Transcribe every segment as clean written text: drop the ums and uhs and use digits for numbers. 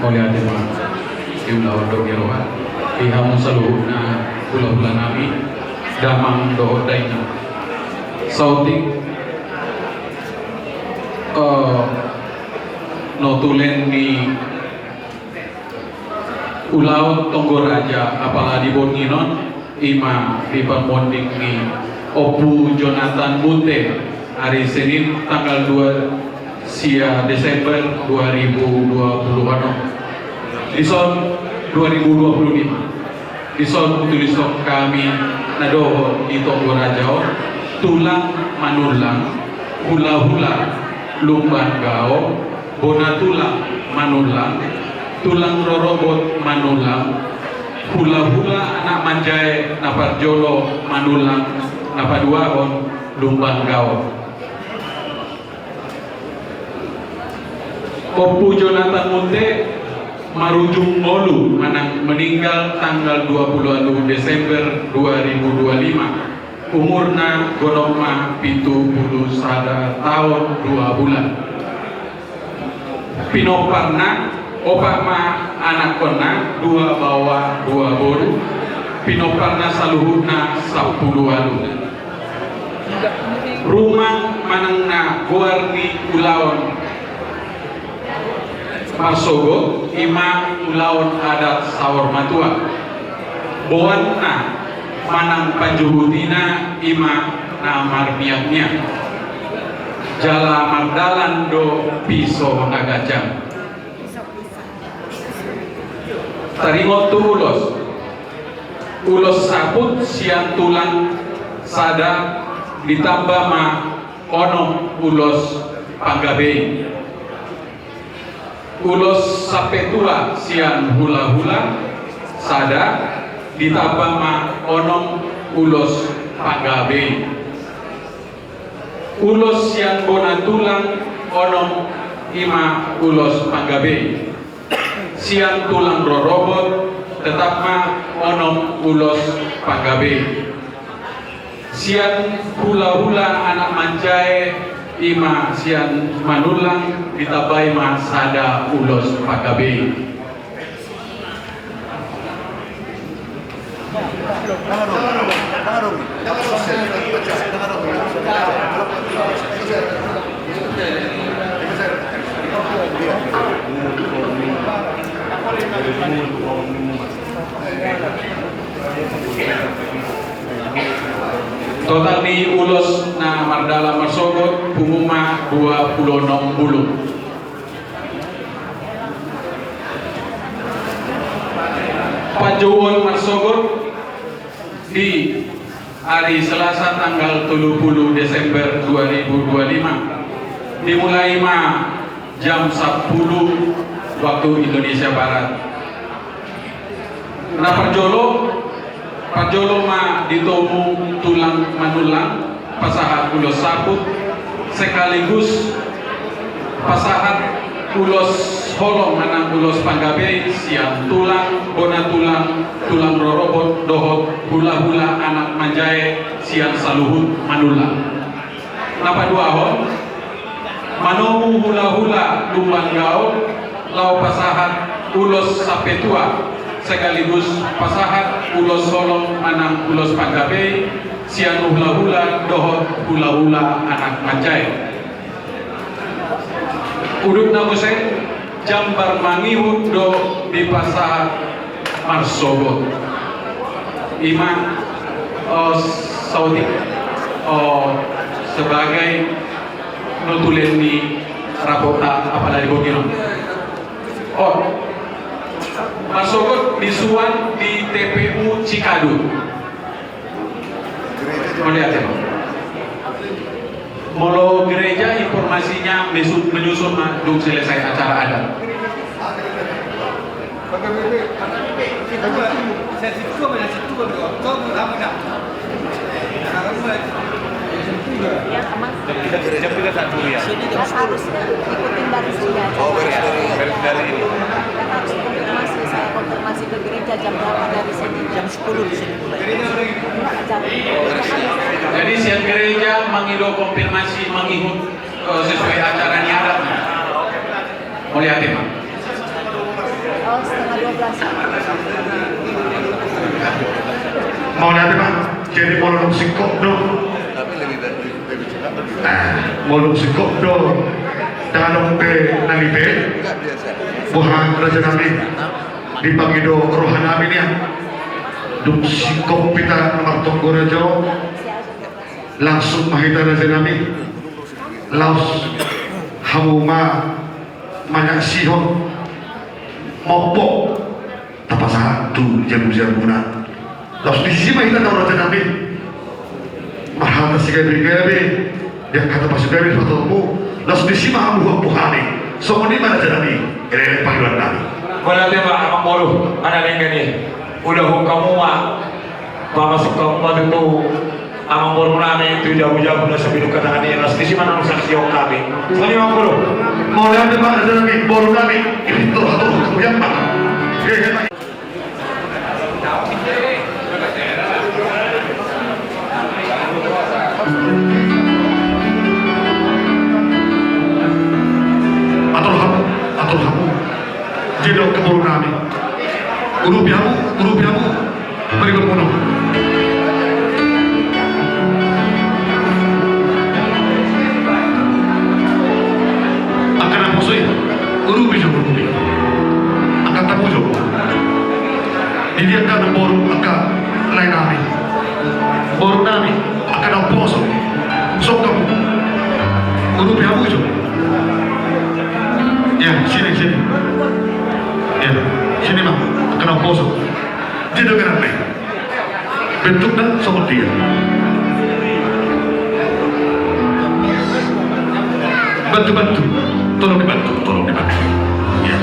Mulia tema jumlah untuk Yerohan Iham seluruhnya bulan nami damang dohodaina sautik notulen ni ulau Tonggoraja apalagi Bonginon ima di pemonding ni Opu Jonathan Munte hari Senin tanggal 2 Desember 2020 di son 2025 di son tulisok kami nadoho di Tonggoraja tulang manulang hula-hula lumban gao bona tulang manulang tulang rorobot manulang hula-hula anak manjai naparjolo manulang napaduahon lumban gao. Opu Jonathan Munte marujung ngolu meninggal tanggal 20 Desember 2025 umurna gonoma 70 tahun 2 bulan pinoparna opama anak kona 2 bawah 2 boru pinoparna saluhurna 10 alu rumah manangna goarni ulaon Marsogo ima ulaon adat sawor matua boanna manang panjuhutina ima namar miak-miak jala mardalan do piso nagajang taringot tu ulos sabut siang tulang sada ditambah ma onom ulos panggabei ulos sapetua siang hula-hula sada ditambah ma onom ulos panggabei ulos siang bona tulang onom ima ulos panggabei siang tulang rorobot tetap ma onom ulos panggabei siang hula-hula anak manjai ima siang manulang ditabai ma sada ulos panggabei. Total ni ulos na mardala marsogot pumuma 26 bulu. Panjauan marsogot di hari Selasa tanggal 30 Desember 2025 dimulai jam 10 waktu Indonesia Barat. Nah Parjolo ditomu tulang manulang pasahat ulos sabut sekaligus pasahat ulos holong manang ulos panggabei siang tulang bona tulang rorobot dohot hula-hula anak manjai siang saluhut manulang napa dua hon manomu hula-hula lumban gao lau pasahat ulos sapetua sekaligus pasahat ulos solong manang ulos panggabei siang hula-hula dohot hula-hula anak manjai uduk nabuseng jambar mangihut do di pasahat marsogot ima Saudi sebagai notulen di rapota apalagi Bogino Marsogot disuan di TPU Cikadu. Melihat ya, molo gereja informasinya menyusun untuk selesai acara adat. Jam 3 satu ya. Harus ikutin barisnya. Dari ini. Saya konfirmasi ke gereja jam berapa dari sini? Jam 10 di sini mulai. Jadi siang gereja mengido konfirmasi mengikut sesuai acaranya adatnya. Mau lihat ya, Pak? setengah 12. Mau nanti Pak, jadi mau nung singkok dong. Tapi lebih cepat. Mau nung singkok dong. Danong be nalibe, Enggak biasa. buhan raja kami dipanggil do rohan kami nih. Duk singkok pita nomor tonggo raja, langsung mahita raja kami. Laos hamuma banyak sihon mopok tapasa tu jamu-jamuna. Laos di sini mahita nomor raja kami. Mahal nasi gabi-gabi yang kata pasuk gabi fotomu. Laos di sini mahal buah-buahani. So ini mana raja kami? Ini panggilan kami. Wala tema ang moro analing gani udah kamu mah masuk kamu mah itu ang moro namin itu jauh-jauh na sa binukatan ni nas di mana saksi yung kami sali ang moro Mau lihat mana raja kami? Baru kami ini terus kamu yang mana? Atur kamu. Jedok keburu kami. Urupiamu, beri bermono. Akan apa sih? Urupi jo. Akan tamu jo. Ini akan boru akan lain kami. Boru kami akan apa so? Sok kamu. Urupiamu jo. Ya, sini. Ya, sini Bang. Kena poso. Dia dengan apa? Bentuknya seperti dia. Bantu. Tolong dibantu. Ya.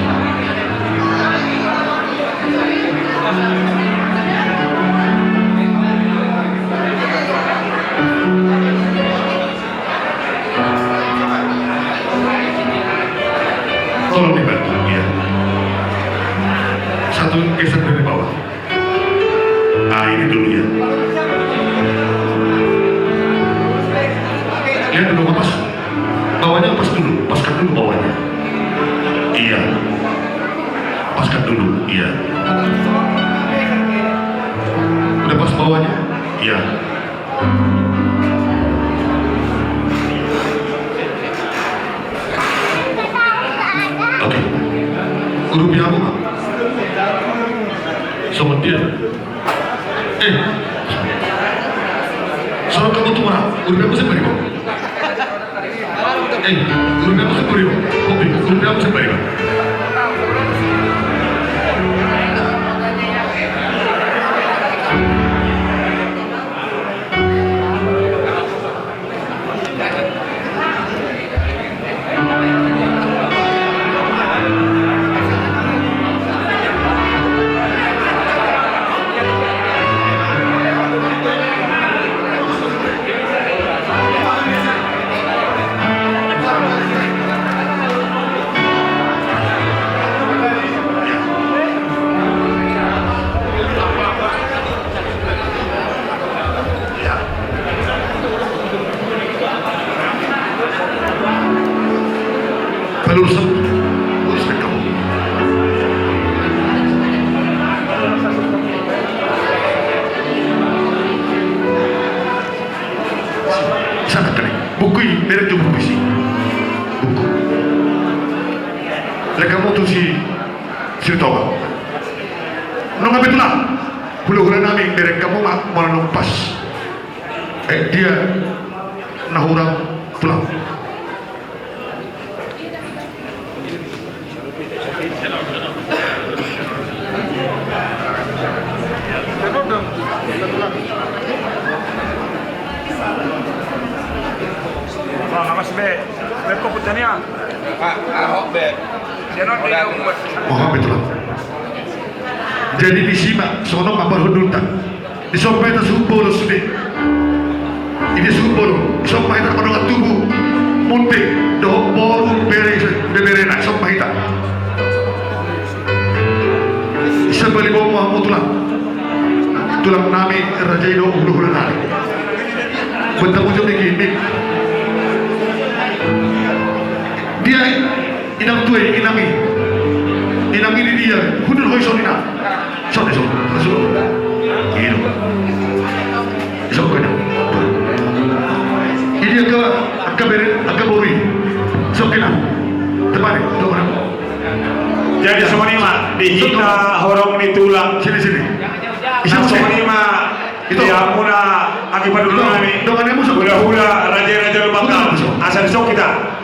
Tolong dibantu, ya. Satu geser dari bawah. Nah, ini dulu ya. Lihat dulu pas. Bawahnya paskan dulu bawahnya. Iya. Paskan dulu, iya. Udah pas bawahnya? Iya. Oke. Urupi aku Pak. Sama dia. Soal kamu tuh marah. Urupi aku sembari Pak. Urupi aku sembari Pak. Urupi aku sembari Pak. Lurus kamu. Sangat kering. Buku ini merek jumlah buku sih. Buku. Lek kamu tuh si Sirtoga. Nung apa itu lah? Hulu-hulu nami merek kamu mau numpas. Dia nahurang pulang. Mas Be, komputernya. Ahok Be. Mohon betul. Jadi disimak, sono kabar hundutan. Disompai ta subuh sudah. Ini subuh, sompai ta pada tubuh. Muntik, doh boru beberena, sompai ta. Sebalik bawa tulang nami raja itu ulu-ulu nari. Bentar ujung ini. Dia inang tuai inami ini dia iya, kudu hoi sonina. So desu, so. Gitu. So kena. Ini agak bori. So kena. Tepat, doa. Jadi semua ini mah dihina horong ditulang. Sini. Isang semua ini mah dia muna akibat dulu nami. Hula-hula raja-raja lubang asal sok kita.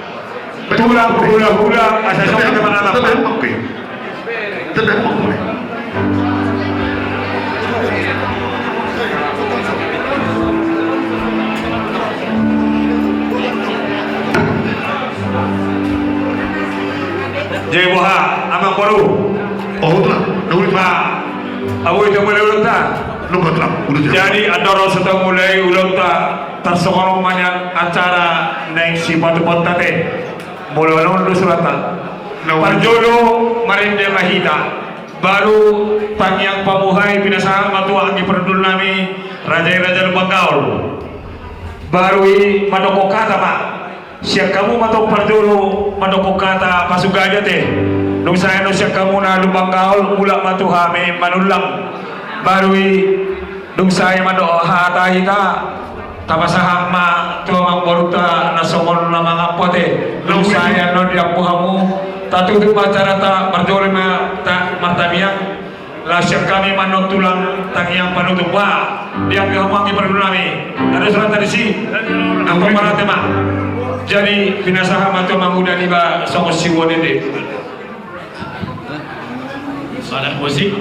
Hula-hula asal sok kita mana apa? Tidak mau. Jadi boha, amang baru. Oh telah, dahulu Ma, abu itu mulai ulang tak. lupa telah, udah Jadi ada orang sedang mulai ulang tak. Tersokorong banyak acara naik si batu-batu tadi. Mulai ulang surat tak. Parjodo marinde mahita. Baru pangyang pamuhay pinasahan matua ang iperdul nami raja-raja Lubanggaul. Baru i madoko kata pak. Siap kamu matok parjolo madoko kata pasugaja teh. Nung saya no siap kamu na Lubanggaul ulak matuha me manulang. Baru i nung saya madok hata hita. Tapasahak ma tuang boruta nasomon na mga pote. Nung saya no diapuhamu. Tatutup acara tak berjolema tak martamiang lasyar kami manot tulang tangiang panutup wah dia kehamangi perlu nami ada surat tadi sih apa para tema jadi pinasaha matu manguda niba songo siwon ini ada musik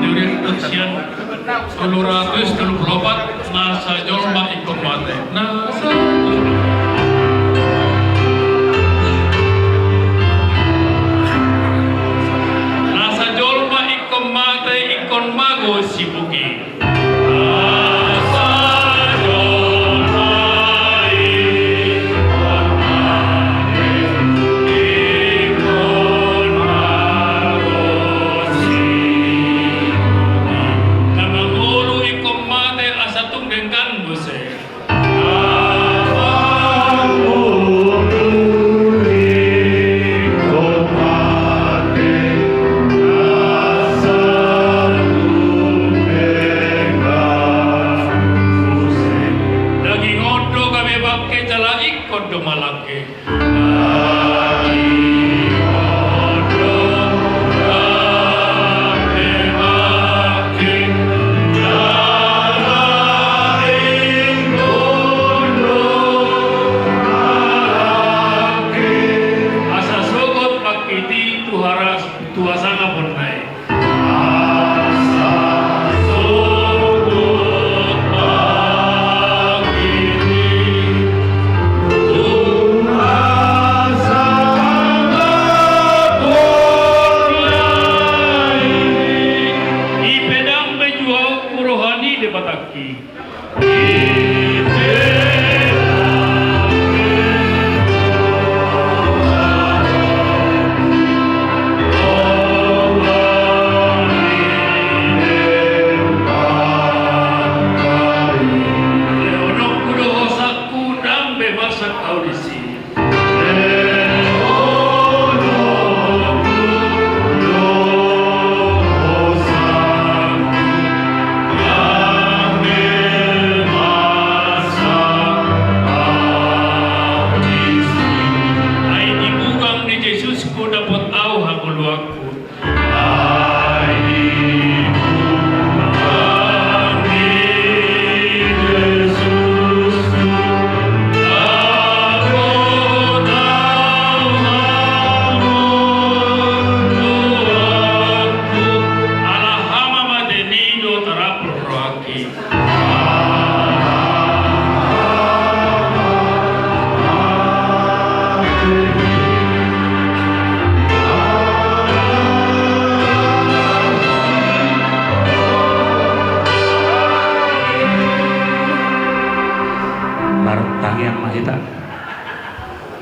during usian 234 nasa jolma ikut mate nasa ikon mago si buki asa jolma ikon mate ikon mago si buki namangulu ikon mate asa tunggengkan buse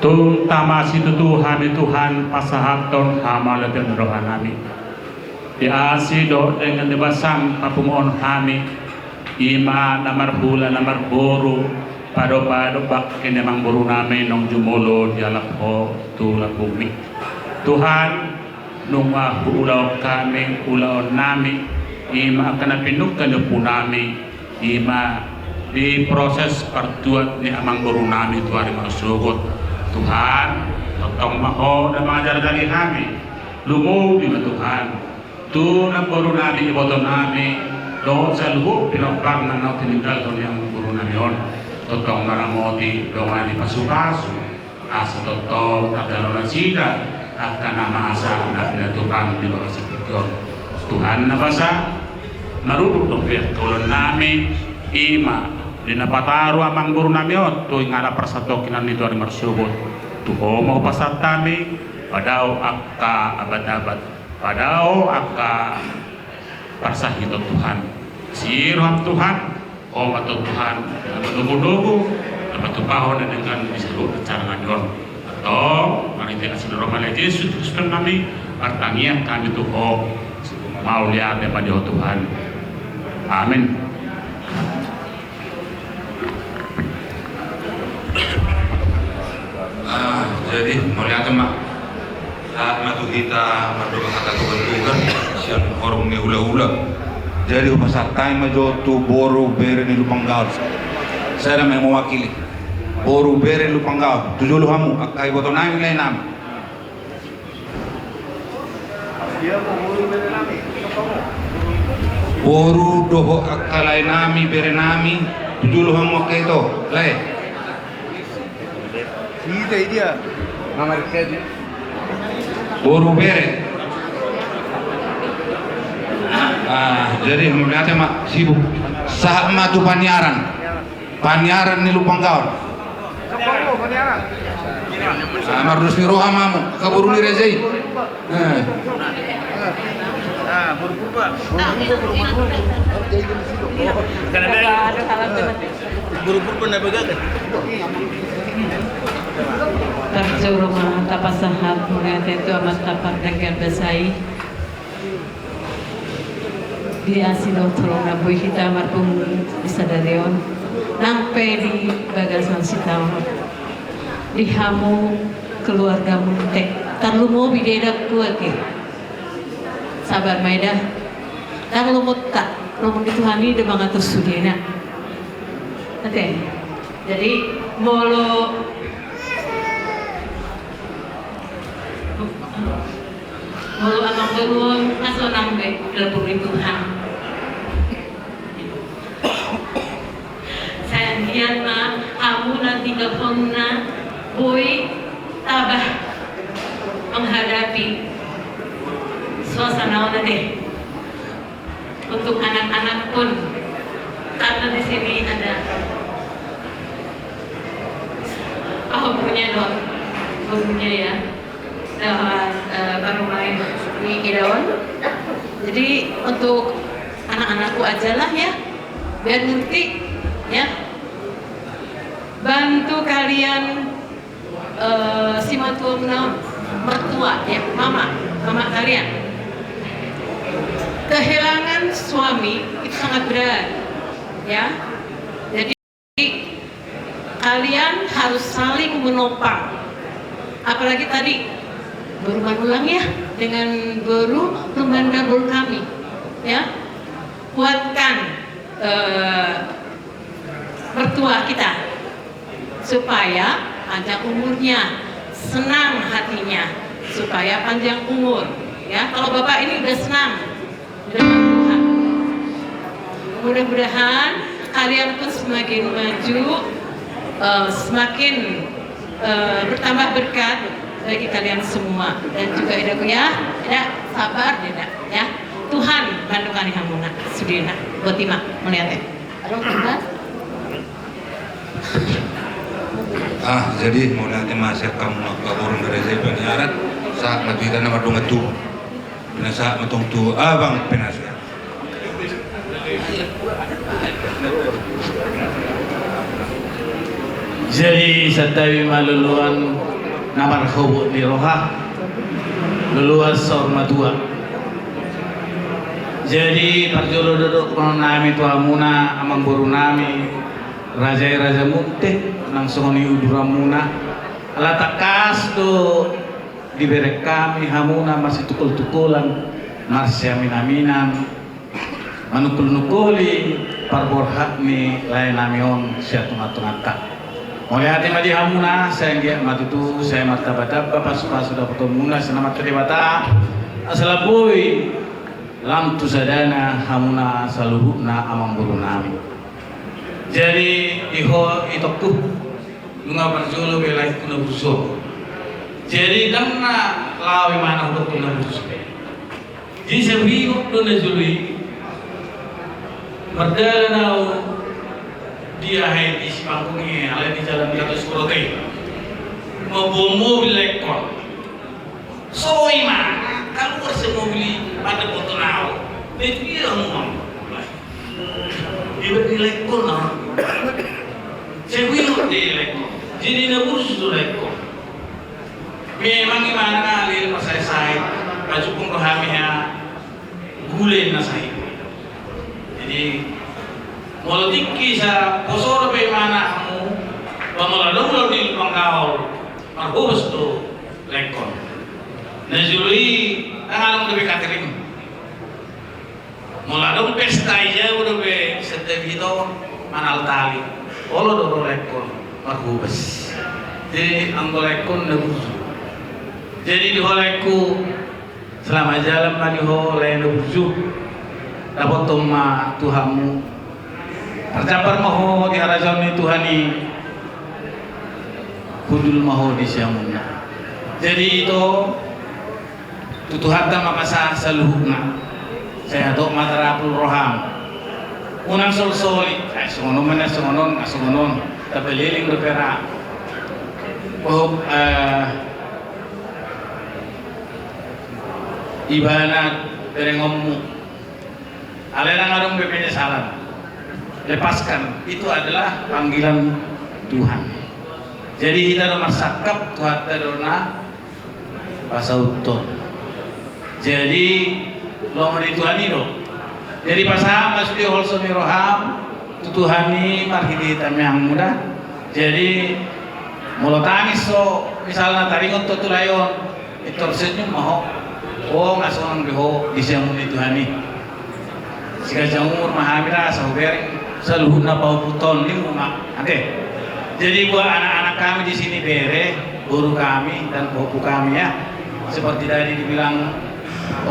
Tung tamasi tutuhan Tuhan pasahaton hamalatin rohan kami. Diasi do dengan debasang papumoon kami. Ima namar hula namar boru pado bak kenemang buru namin nong jumulo dialak ho tulak bumi. Tuhan nunga ulau kami ulau nami ima akan pinuk ke depan nami ima di proses pertuat ni amang guru nami tuari masugot Tuhan totong maho dan mengajar dari kami lumu di Tuhan tu nang guru nami iboto nami do salhu pinopang na nau tininggal to yang guru nami on totong naramoti dongani pasukasu asa toto kadalona sida akan nama asa na pinatukan di bawah sepikon Tuhan na basa naruduk dong pihak kolon nami ima di napataru amang guru nami on tu ingala persatokinan itu hari marsubut tuho mau pasat kami padao akka abad-abad padao akka persahito Tuhan siroham Tuhan atau Tuhan menunggu-nunggu napatupahon dengan disuruh cara ngajon atau maniti asal Roma Yesus Kristus kami artangian kami tuho mau lihat daripada Tuhan amin. Jadi melihat mak saat matu kita berdoa kata Tuhan siang orang ni hula-hula jadi pasatai majotu boru bere ni lupanggaw saya yang mewakili boru bere lupanggaw tujuh hamu akai boto nami lain nam boru doho akalai nami bere nami tujuh hamu akai to lain dia nomor kedi boru bere jadi melihatnya mak sibuk saat matu panyaran ni lupanggaon marus ni roha mamu kaburu ni rezei Terjuruma tapasahat mengate itu amat tapak dengan besai dia sino tolong nabuy kita marpung bisa darion nampe di bagasan sitaw di hamu keluarga muntek tan lumo bideda kuake sabar maida tan lumut tak lumut dituhani de bangatur sudena oke jadi molo amang berun aso nambe leburi Tuhan sayang ma kamu nanti gaponna boy tabah menghadapi suasana deh untuk anak-anak pun karena di sini ada punya dong gurunya ya baru main di Idawan jadi untuk anak-anakku aja lah ya biar ngerti ya bantu kalian simatumna mertua ya mama kalian kehilangan suami itu sangat berat ya jadi kalian harus saling menopang apalagi tadi berulang ulang ya dengan guru pemandabur kami ya kuatkan mertua kita supaya panjang umurnya senang hatinya supaya panjang umur ya kalau bapak ini udah senang dengan Tuhan mudah-mudahan kalian pun semakin maju semakin bertambah berkat bagi kalian semua dan juga idaku ya sabar ya Tuhan bantu kami hamuna sudina botima melihatnya jadi melihatnya masih kamu kaburun dari saya penyiaran saat mati kita nama dong itu saat matong tu abang penasihat jadi satawi maluluan namar khawut di roha luluas sorma tua jadi parjolo duduk nami tua muna amang boru nami raja mukte nang songoni uduramuna ala takas tu diberi kami hamuna masih tukul-tukulan masih aminan manukul-nukuli parborhakmi lain namion siatung-atung-atak oleh hati madi hamuna saya ngiak matutu saya martabat pas sudah bertemu selamat teribata asalapui lam tusadana hamuna saluhuna amang buru nami jadi iho itoku lunga berjulu belai kuna buso jadi damna lawi mana huduk kuna buso jadi sebiu kuna jului berdalanau dia hai di pangkungnya ala di jalan 110 mobil lekor soi mana kalau mobil pada foto nau itu dia ngomong dia lekor nah sebiu dia lekor jadi nabur sudah lekor memang gimana kali pas saya baju pengrohamnya gule na saya jadi mulai tinggi sa posor pe mana kamu pamula dulu di pangkau marhubus tu lekor najului tangan lebih catering mulai dulu pesta aja udah be setiap itu manal tali olo dulu lekor marhubus jadi anggo lekor nebus jadi diholeku selama jalan mani ho lain nebus dapat toma Tuhanmu tercabar maho di harajan Tuhani kudul maho di siamuna jadi itu tutuhatta makasa saluhna saya tok matarapul roham unang sol-soli songonon mana songonon tabeliling berpera ibarat berengommu alena ngarung bepenya salam lepaskan itu adalah panggilan Tuhan jadi kita nomor sakap Tuhan terona pasauton jadi lo meri Tuhan itu jadi pasang masuk holsoni roham tutuhani marhidi tamyang muda jadi mulo tangis so misalnya taringon tutulayon itu senyum maho oh ngasonang beho disiamun Tuhani sika jamur mahamira saubering seluhuna bau puton di rumah. Oke. Jadi buat anak-anak kami di sini bere, guru kami dan bapu kami ya. Seperti tadi dibilang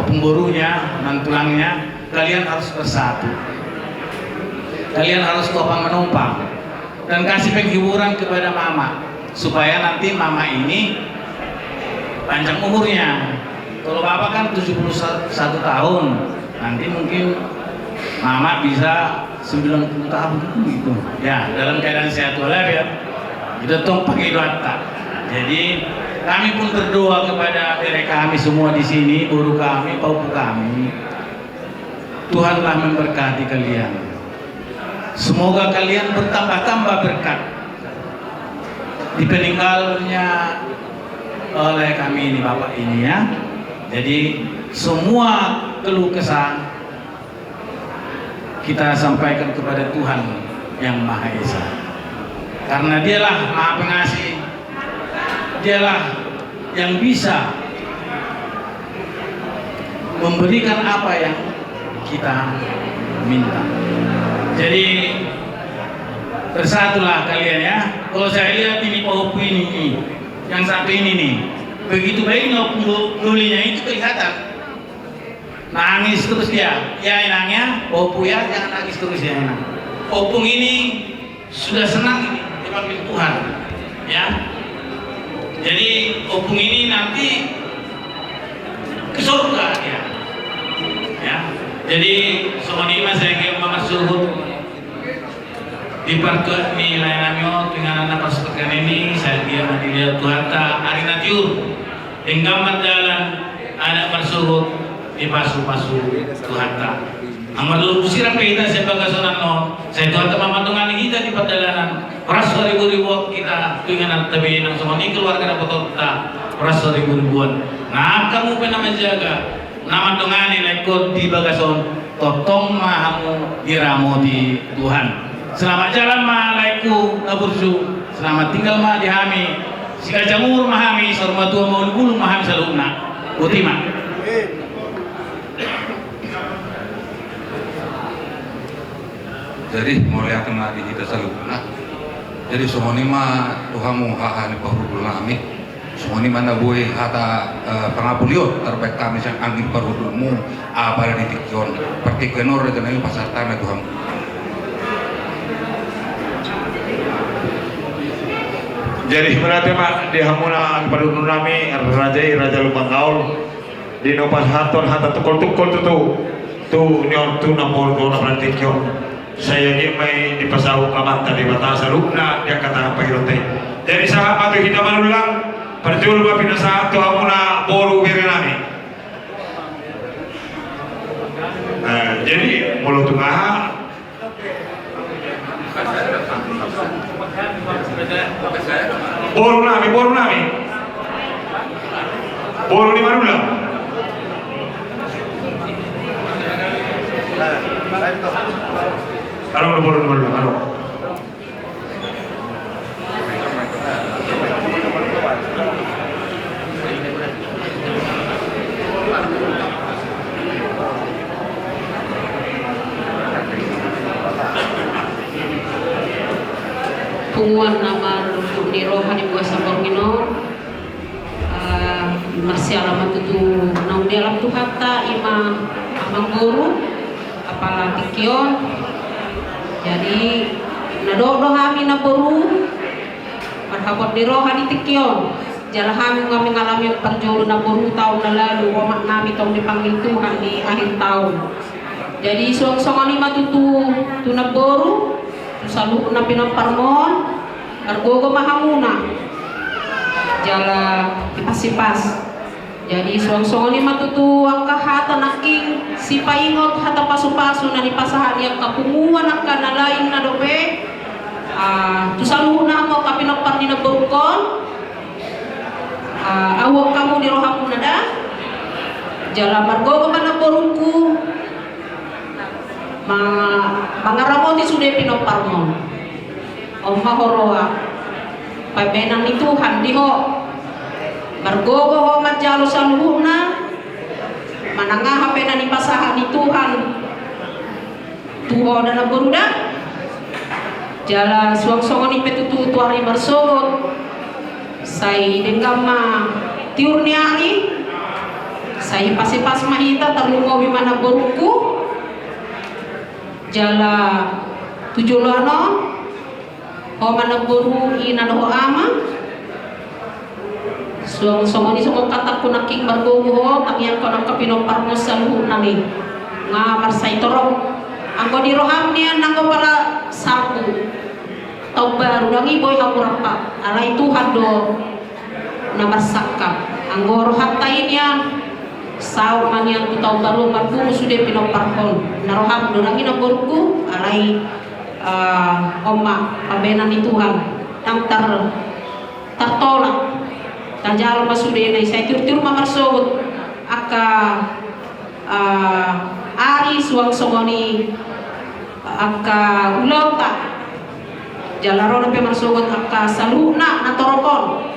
pemburunya dan tulangnya, kalian harus bersatu. Kalian harus topang menumpang dan kasih penghiburan kepada mama supaya nanti mama ini panjang umurnya. Kalau bapak kan 71 tahun, nanti mungkin mama bisa 90 tahun gitu ya dalam keadaan sehat walafiat itu tong pakai doa. Jadi kami pun berdoa kepada mereka kami semua di sini guru kami paupu kami Tuhanlah memberkati kalian semoga kalian bertambah-tambah berkat di peninggalnya oleh kami ini bapak ini ya jadi semua keluh kesah kita sampaikan kepada Tuhan yang Maha Esa karena dialah Maha Pengasih dialah yang bisa memberikan apa yang kita minta jadi bersatulah kalian ya kalau saya lihat ini paupu ini yang satu ini nih begitu baik nulinya itu kelihatan nangis terus dia ya enaknya opu ya jangan nangis terus ya enak opung ini sudah senang ini dipanggil Tuhan ya jadi opung ini nanti ke surga ya jadi semuanya saya ingin masuk di partu di layanannya dengan anak pasukan ini saya dia melihat Tuhan tak hari natiur hingga jalan anak bersurut di pasu-pasu Tuhan tak amal usirang kita saya bagasonan no saya Tuhan tak mamatungan kita di perjalanan peras ribu-ribu kita dengan tabi nang semua ini keluarga na potong ta peras ribu-ribuan nah kamu pernah menjaga nama tungani lekot di bagason totong mahamu diramo di Tuhan selamat jalan ma laiku nabursu selamat tinggal ma dihami Si kacamur mahami sarma tua mau bulu mahami salukna. Utima. Jadi mulai akan lagi kita salukna. Jadi semua ini mah Tuhanmu haha ni pahudul nami. Semua ini mana boleh kata pengabuliot terbaik kami yang angin perhudulmu abal di tikion. Perti kenor dengan ini pasar tanah Tuhanmu. Jadi berarti mak di hamuna perhudul nami raja lubang gaul di nopas haton hata tukul tu nyon tu nampol tu na tikion. Saya ini may dipasahu kamanta di batasa lukna dia kata apa irote. Jadi sahabat itu kita manulang perjul ba pinasahat tu amuna boru berenami. Jadi mulut tengah boru nami boru di manulang. Ano boru ano? Punguan nama di rohani buah sabor minor masih alamat itu naung di alam Tuhan ta ima amang guru apalagi kion jadi nadodo kami na boru marhabot di rohani tikion jala kami ngalami panjolo na boru tahun na lalu wamak nami tong dipanggil Tuhan di akhir tahun jadi suang-suang lima tutu tuna boru salu na pinamparmon argogo mahamuna jala ipasipas jadi suang-suang lima tutu ang kahata naking si paingot hata pasu-pasu na nipasahan yang kapunguan ang kanalain na dobe tu salu na mo kapinapar ni naburukon awak kamu di rohamu nada jala margogo manaburungku mangaramoti sudah pinoparmon Oma horoa pabenan ni Tuhan diho margogo ho majalo saluhuna manangah hapenan ni pasahan ni Tuhan tuho dana beruda jala suang-suang ni petutu tuari bersogot sai denggama tiur ni ari sai pasi-pas mahita terlungo bimana beruku jala tujulano ho mana buru ina ho ama suang-suang ni sokong katak ko naking bargogo tangyan ko ng kapinoparmo sa luho nami nga marsay torong ang ko di roham niya nang ko para sapu tau baru nang iboy hamurapa alay Tuhan do na marsakap ang ko roham tayo niya sao man yang tau baru marbumo sudah pinoparkon naroham do nang inaborgo alay oma pabenan ni Tuhan nang tertolak tajal masude na saya tur mamarsogot aka ari suang songoni aka ulota jalaro na pemarsogot aka saluna na torokon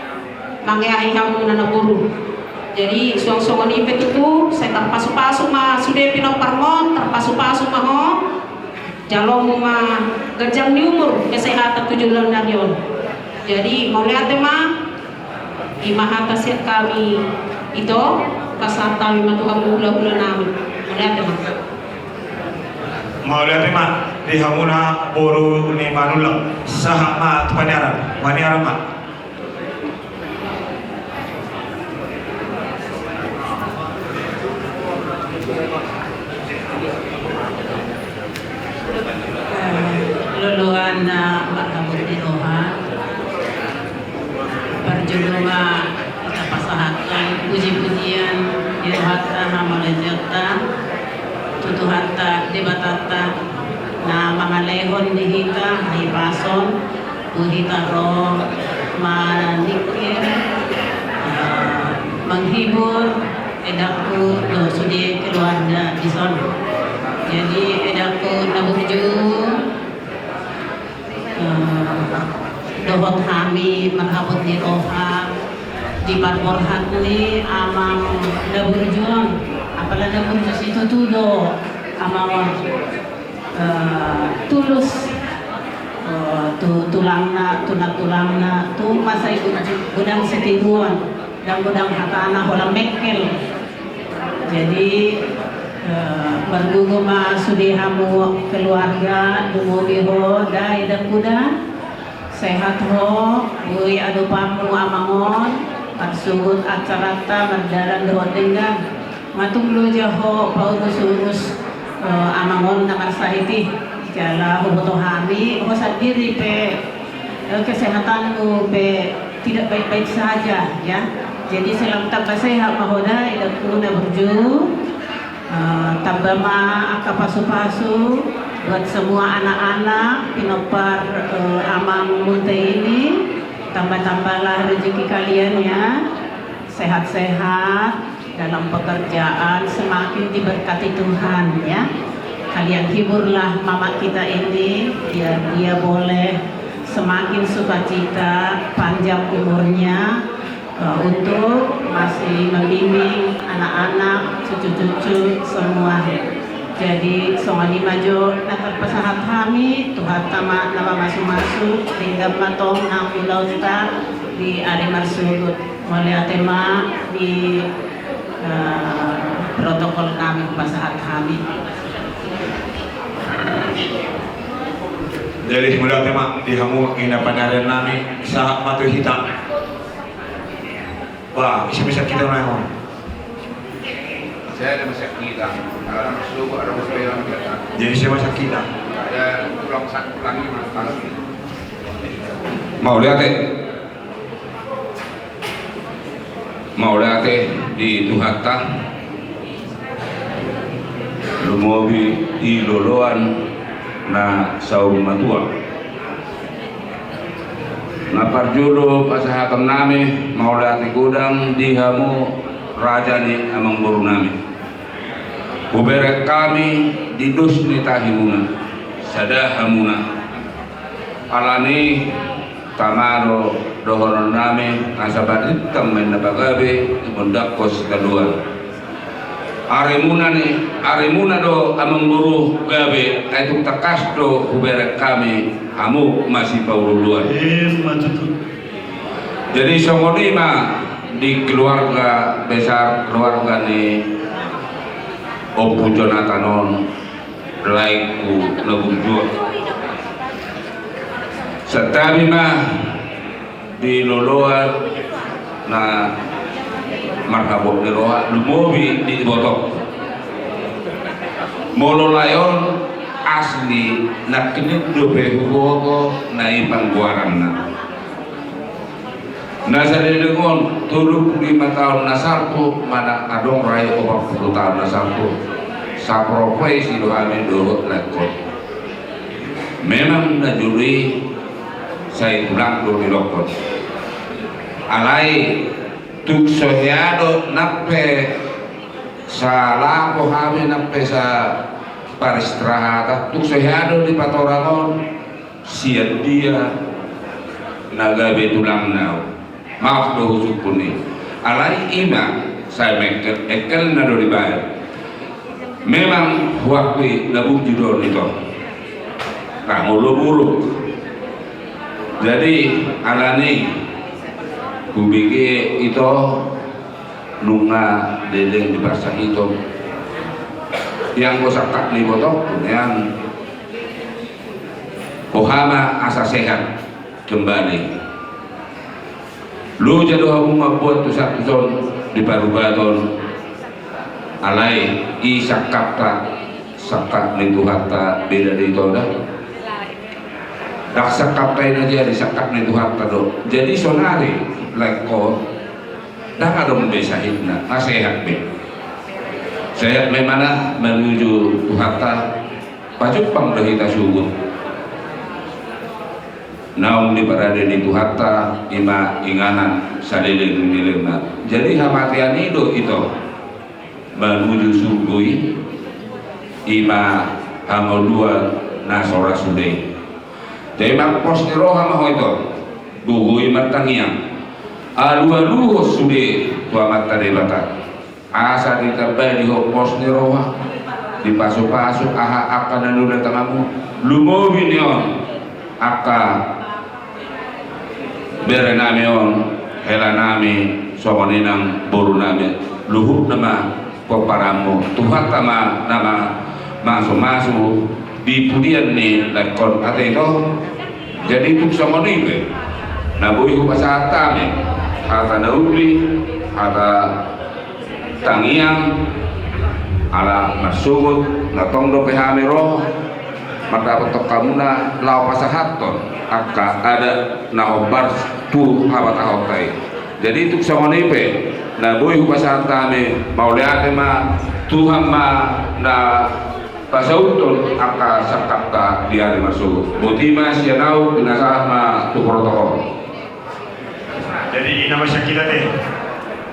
mangyai hamu na naburu jadi suang songoni petutu saya terpasu-pasu ma sude pinoparmon terpasu-pasu ma ho jalong ma gajang ni umur kesehatan 7 bulan narion jadi mau lihat ma imahata siat kami itu kasar kami matuhang hula-hula namin mau lihat mau lihat di hamuna boru ni manulang sah ma paniaran ma luluan na makabot di Rohan perjudunga kita pasahatkan puji-pujian di Rohata hamalajata tutuhata debatata na mga lehon di hita ay pason uhita ro manikir menghibur edaku do sudi keluarga dison jadi edaku naburju do dohot kami marhabut ni roha di barborhat ni amang daburjon apalah daburjon itu tuh do amang tulus tulangna tu masa ibu gudang setiruan dan gudang hatana hola mekel jadi berguguma sudihamu keluarga dumugi ho dai dan kuda sehat ho bui adu pamu amangon parsugut acarata merdaran doa dengan matung lu jaho paurus amangon namar sahiti jala huboto hami ho sendiri pe kesehatanmu pe tidak baik-baik saja ya jadi selam tambah sehat mahoda ida kuna berju tambah ma akapasu-pasu buat semua anak-anak pinopar amang munte ini tambah-tambahlah rezeki kalian ya sehat-sehat dalam pekerjaan semakin diberkati Tuhan ya kalian hiburlah mama kita ini biar dia boleh semakin sukacita panjang umurnya untuk masih membimbing anak-anak cucu-cucu semua jadi songani maju nakar pesahat kami Tuhan tama nama masuk-masuk hingga matong nang pulau kita di Ari Marsugut mulai tema di protokol kami pesahat kami Jadi mula tema dihamu ina panaran nami sa matu hitam. Wah, bisa kita naik. Saya ada masak kita, ada masuk, ada masuk yang kita. Jadi siapa masak kita? Ada pulang lagi masalah. Mau lihat di Tuhata, lumobi di loloan na saung matua. Na parjulo pasahatan nami mau lihat gudang dihamu raja ni amang boru nami. Uberet kami di dusni tahimuna sadahamuna alani tamaro dohoron nami kasabarit tamen nabagabe mendakos kedua arimuna do amang boru gabe itu takas do uberet kami amu masih paululuan jadi songonima di keluarga besar keluarga ni Opu Jonathanon laiku nabung jual setabi mah di loloan na marhabok di roha lumobi di botok molo layon asli na kinit dope hugo na ipang guaran na sa dengon 75 tahun nasarko mana adong ray 40 tahun nasarko sa profesi do amin do lakot memang na juri saya pulang do dilokot alai tuk sohyado nappe sa lapo kami nappe sa paristrahata tuk sohyado di patorangon siat dia nagabe tulang nau maaf do husuk ni alai ima saya ekel na do dibayar memang waktu nabung judor itu tak mulu-mulu jadi alani kubike itu nunga dedeng di bahasa itu yang bosak tak ni botok yang ohama asa sehat kembali lu jadu hamu membuat tusat zon di paru-baton alai i sakapta sakat ni tuhata beda di toda dak sakapta ini dia di sakat ni tuhata do jadi sonari leko dak ada membesa hidna sehat be sehat memana menuju tuhata pajupang dahita sugut naung di berada di tuhata ima inganan saliling-lilingna jadi hamatian itu menuju sugui ima hamodua nasora sudai jadi mak pos niroha mah itu gugui martangiang alu sude tua mata debata asa diterbai di hopos ni roha di pasuk-pasuk aha akan dan udah tangamu lumobi nion aka berename on helaname somoninang boruname luhuk nama poparamu Tuhan tama nama masuk di pudian ni lekon ateno jadi itu somonibe nabuhi pasatame kata nauli kata tangiang ala masugut natong do pehame roh maka petok kamuna lau pasahaton aka ada naobar tu hawatahotai jadi itu somonibe nabuhi pasatame mauliate ma Tuhan ma na pasautul aka sakapta di hari masuk mutima sianau binasa ma tu protokol. Jadi nama kita deh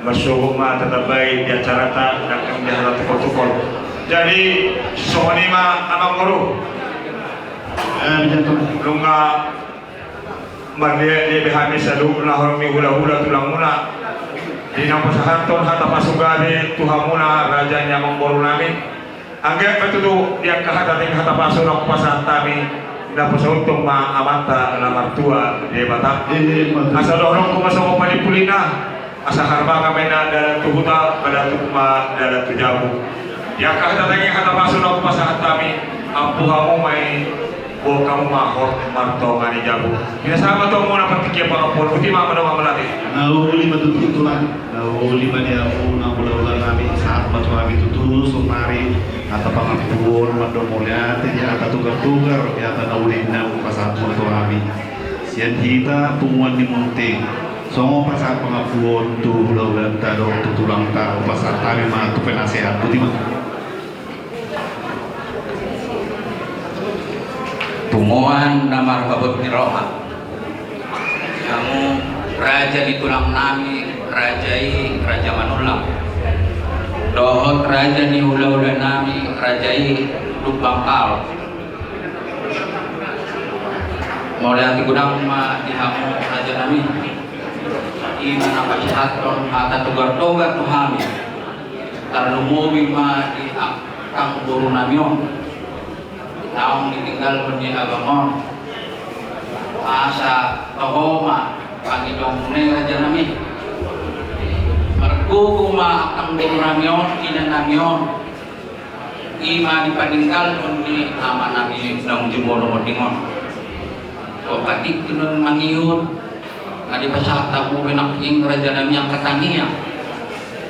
masuk ma tetap baik di acara tak dan kemudian protokol. Jadi sohoni ma amang guru lunga mardia dia behami sadu na hormi hula tulang muna di nama sahanton hata pasugade tuhamuna raja nyamang boru nami anggap betul dia kahata ting hata pasu nak pasang tami na pasauntong ma amanta na martua di batak asa dorong ko masong panipulina asa harba kami na dalam tuhuta pada tukma dalam tujabu dia kahata ting hata pasu nak pasang tami ampuhamu mai bo kamu mahor marto ngani jabu biasa to mo na patikia pa por puti ma mana malati Nauli matutulan, nauli dia na ulah kami saat batu kami tutul sumari atau pangapuan mado mulia dia atau tugar ya atau nauli na pasat batu kami sian kita tumuan di munting songo pasat pangapuan tu ulah tado tutulang ta pasat kami mah tu penasehat puti mah tumuan nama marhabut ni roha kamu raja di tulang nami raja manulang dohot raja ni ula nami rajai lubang kal mulai hati gudang ma dihamu raja nami iman apa syahaton kata tugar tuhami karena mobil ma di akang buru namion naong ditinggal punya abangon asa tohoma pangidong ne raja nami merguguma akang namion ina namion ima dipaninggal punya ama nami nang jumolo modingon ko patik tunun mangiun adi pasata mo benaking raja nami ang katangiya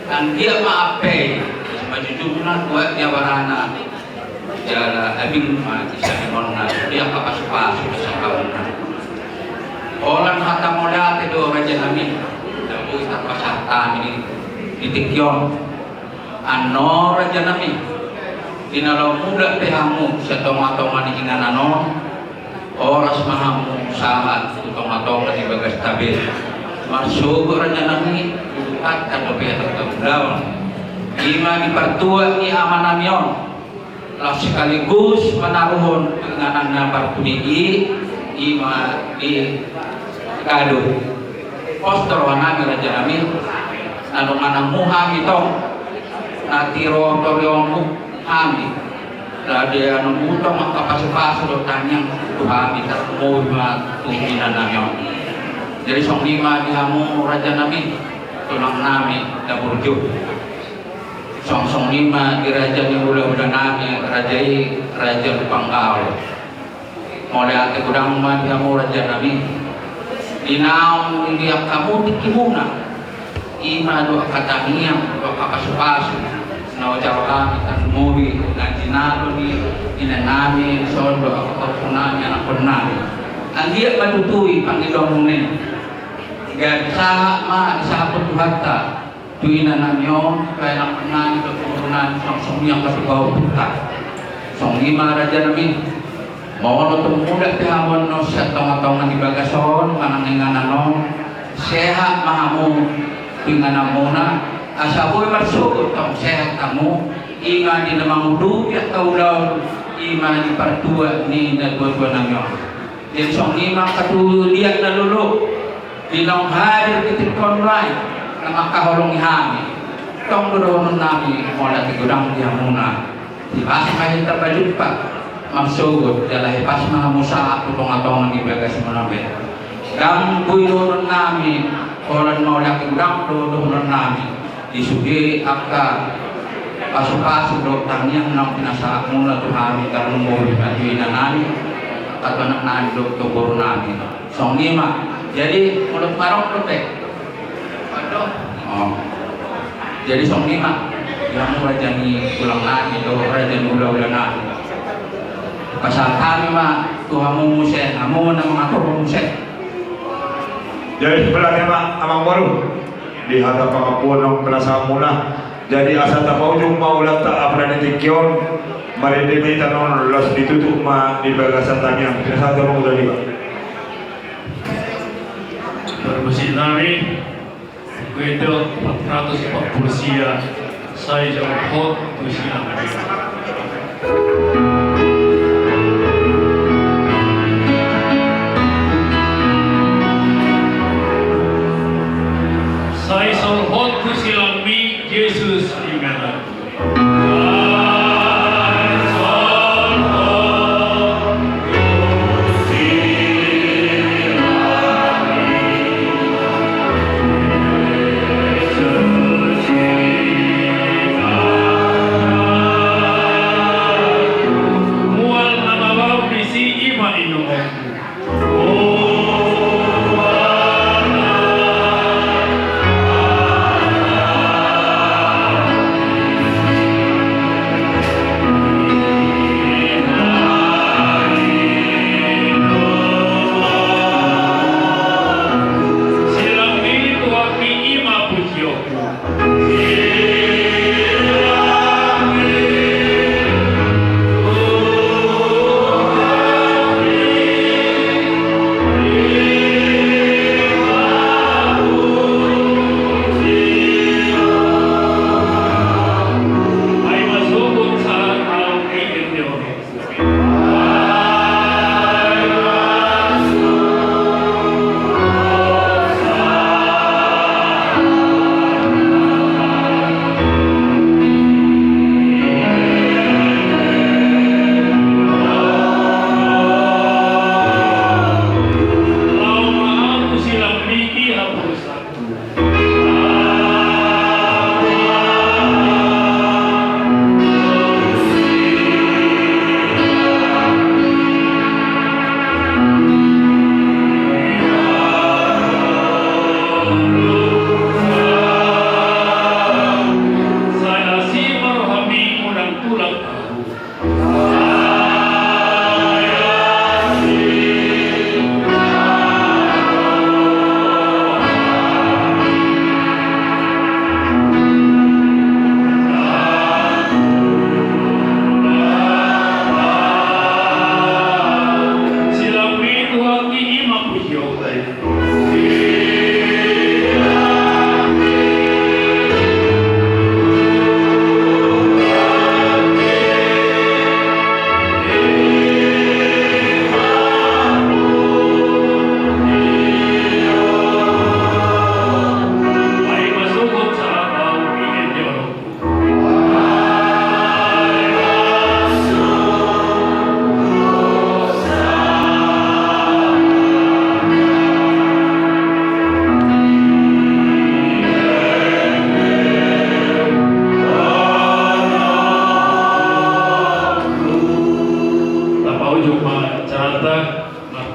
kan dia maape majujunan kuat dia barana jala abing ma isa monna dia kapas-pas sa kauna olan hata molate do raja nami dabu ita pasata ni ditikyon ano raja nami dinalo muda pehamu sa tomato ni inganano oras mahamu sahat tomato ni bagas tabil masuk raja nami utat kado pihak terdaun lima dipertua ni amanamion lah sekaligus menaruhun penganan parpuni ima di kado poster wanami raja nami nanu manang muham itu natiro toriong hami lade anu muto makapasu-pasu do tanyang tuhami termoi ma tuminan namion jadi song lima dihamu raja nami tulang nami daburju song lima di raja ni udah nami raja Pangkal mulai ate gudang ma dihamu raja nami dinaong liak kamu tikimuna ima do katamiang do kapasu-pasu na wajaro kami kan mobi na jinalo ni inanami sondo akapunami anak penami ang dia matutui pangidong ne gadsa ma isapot hatta tuina namyo kaya nakangani do turunan song yang katubaw puta song lima raja nami mawono tumuda tihamon no sa tong-tong ni bagason mananginganano sehat mahamu pinganamuna asaboy masukot tong sehat kamu ima di namang dubiat kaulaw ima di partua ni nagwagwa nangyo jadi song lima katuliat na lulu Bilang hadir kita konrai na makaholong ihami. Tong doon namin mula di gudang dia muna. Di base kita berjumpa maksud adalah pas mga musa tulong atong ibagas mo namin. Dang buyon namin orang mula di gudang doon namin. Isugi akka pasok-pasok do tangyang nang pinasa muna tuhami karong mo na namin at anak namin do tuguro namin. So lima. Jadi mulut marong protek. Oh. Jadi song lima. Yang raja ni pulang lagi do raja ulah-ulah na. Pasal kami mah Tuhan mengusir, kamu na mengatur mengusir. Jadi sebelahnya Mak Amang Baru di hadapan pengakuan pelasa muna. Jadi asal tak ujung mau letak apa nanti kion mari demi tanon los ditutup ma di bagasan tanya. Asal tak mau dari Pak. Permisi namin, kwento 440 siya sa isang hot to siya. Sa isang hot to silang mi, Jesus ingatan.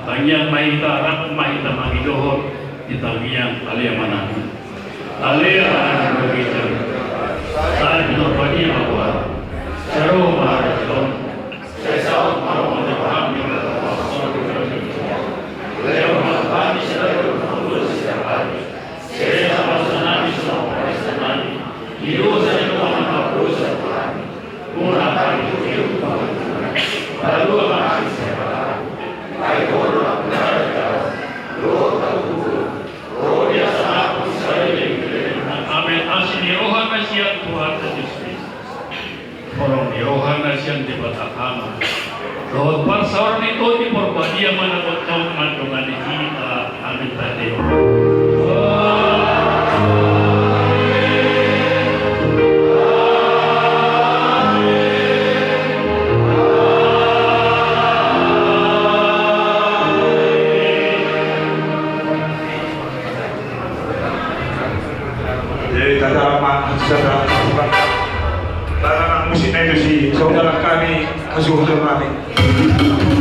Tangyang mahita rak mahita mahidohot di tangyang alia mana alia ang begitu saat pinopadi mabuat seru maharjon sesau mau menyebabkan leo mabani selalu menghubus setiap hari saya sama senang semua senang hidup saya Tuhan menghapus Tuhan murahkan hidup lalu apa Amin. Asin Yohan Asian Tuhan Yesus. Orang Yohan Asian di Batakama. Roh parsar itu di perbadian mana betul mandungan kita. Amin tadi. Saudara anak musiknya itu si saudara kami kasuhudul kami. Sekarang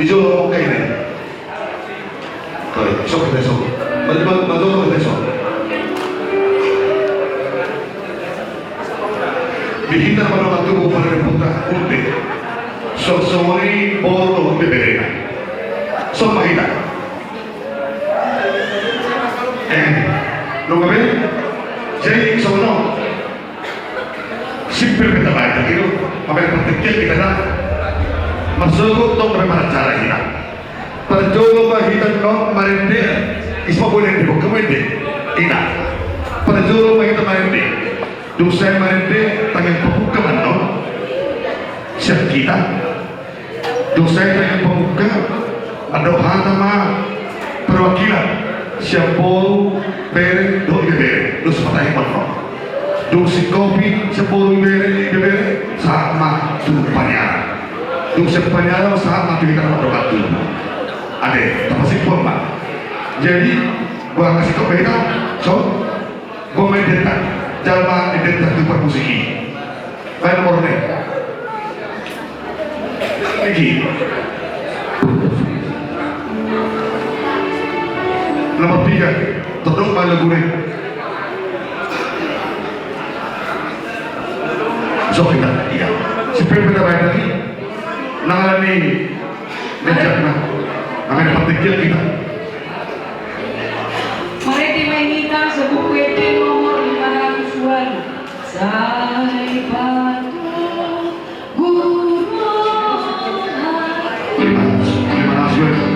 Dijolo oke ini. Kali, sok kita sok. Majolo kita sok. Dihintar pada waktu pada reputa urte. Sok somori bolo beberena. Sok mahita. Lo kabe? Jadi sono. Sipir kita baca gitu. Apa yang penting kita nak masuk tong bagaimana cara kita. Perjolo bahita no marinde isma boleh dibuka marinde. Ina. Perjolo bahita marinde. Dosa marinde tangan pembuka no. Siap kita. Dosa tangan pembuka. Adoha nama perwakilan. Siapol bere do bere. Dosa patah no. Dosa kopi sepuluh bere sama tupanya. Dosa penjara sama kita berdoa dulu. Ade, tapi sih Pak. Jadi gua kasih ke mereka, so gua main detak, jalan detak di musiki. Main nomornya. Lagi. Nomor 3, terduk malah gue. So kita, iya. Siapa yang kita bayar lagi? Nangani menjadi akan dapat kita. Mari dimainkan sebuah kuete nomor 500-an. Sai batu gunung. 500.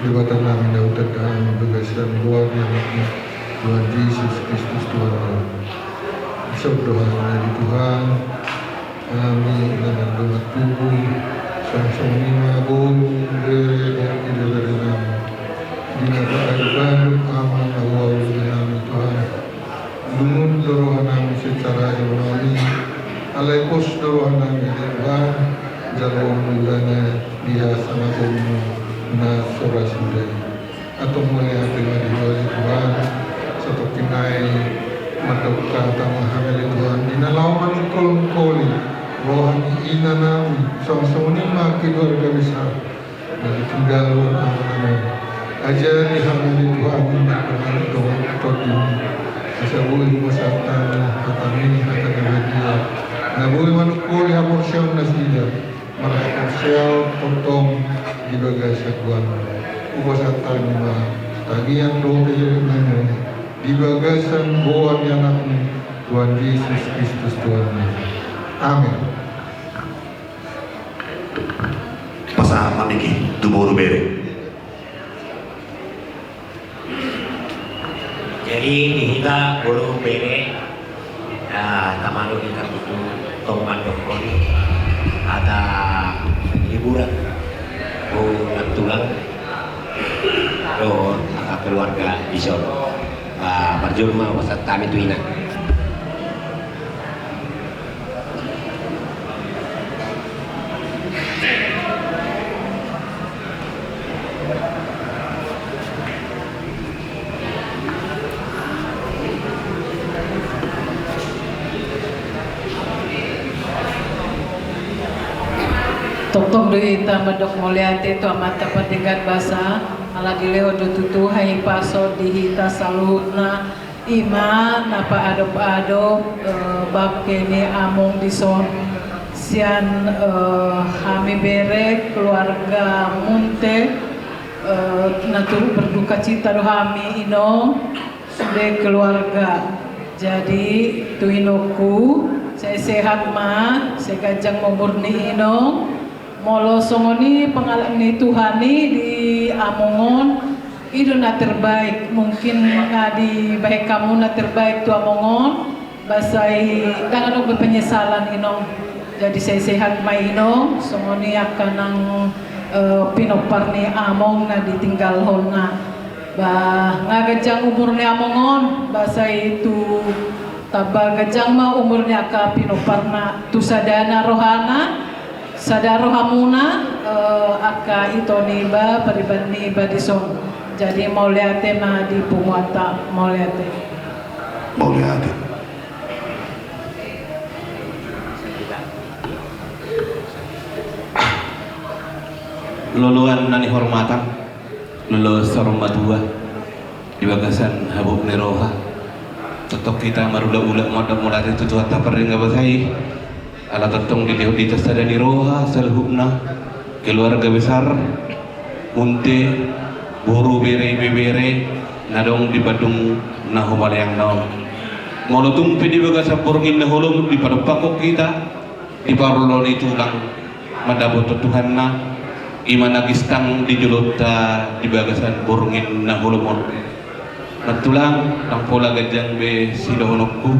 Jabatan namin na utadaan bagasan buwan yang Tuhan Yesus Kristus Tuhan kami. Sabdohan dari Tuhan kami dengan doa tubuh sang lima bulu dari dari kami. Dina keadaan aman awal dengan Tuhan. Dungun dorohan kami secara ekonomi. Alaikos dorohan kami Tuhan. Jalur mulanya dia sama kamu. Na sora sundai atau mulai dengan diwali Tuhan satu kinai madokka tama hamil Tuhan dinalaman kolong-koli rohani inanami sama-sama maki keluarga besar dari tinggal aman-aman ajari hamil Tuhan dengan doa todin asabui masatan hatami hatagadia nabui manukuli aborsyam nasida mereka sel potong di bagasi Tuhan upasatan lima tagihan doa mana di bagasan boan yang anakmu Tuhan Yesus Kristus Tuhan. Amin. Pasal mamiki tuburu bere. Jadi dihita buru bere tamano kita butuh toman dokon ada liburan tulang do keluarga di Solo berjurma wasat kami tuina. Toktok duita medok muliate tu amata patingkat basa ala dileo do tutu hai paso dihita saluhutna ima napa adop bab kene among dison sian kami bere keluarga munte naturu berduka cita do kami ino sudah keluarga. Jadi tu inoku saya sehat ma saya gajang memurni ino molo songoni pengalaman Tuhani di Amongon itu na terbaik mungkin di baik kamu na terbaik tu Amongon basai dengan penyesalan ino jadi saya sehat ma ino songoni akan nang pinoparni Among na ditinggal hona bah ngagajang umurnya Amongon basai itu tabah gajang ma umurnya ka pinoparna tu sadana rohana sadaro hamuna aka itoni ba paribani ba dison jadi mau liate ma di pumuata mau liate luluan nani hormatan lulus sormadua di bagasan habub neroha tetap kita marula-ula modal itu tuhan tak pernah ngabasai ala tetong di tasada di roha salhubna keluarga besar munte buru bere bebere nadong di badung nahumala yang naon molotung pedi baga sapurngin naholom di padapakok kita di parolon itu lang madabot Tuhan na iman nagistang di julota di bagasan burungin naholomon natulang nang pola gajang be silohonokku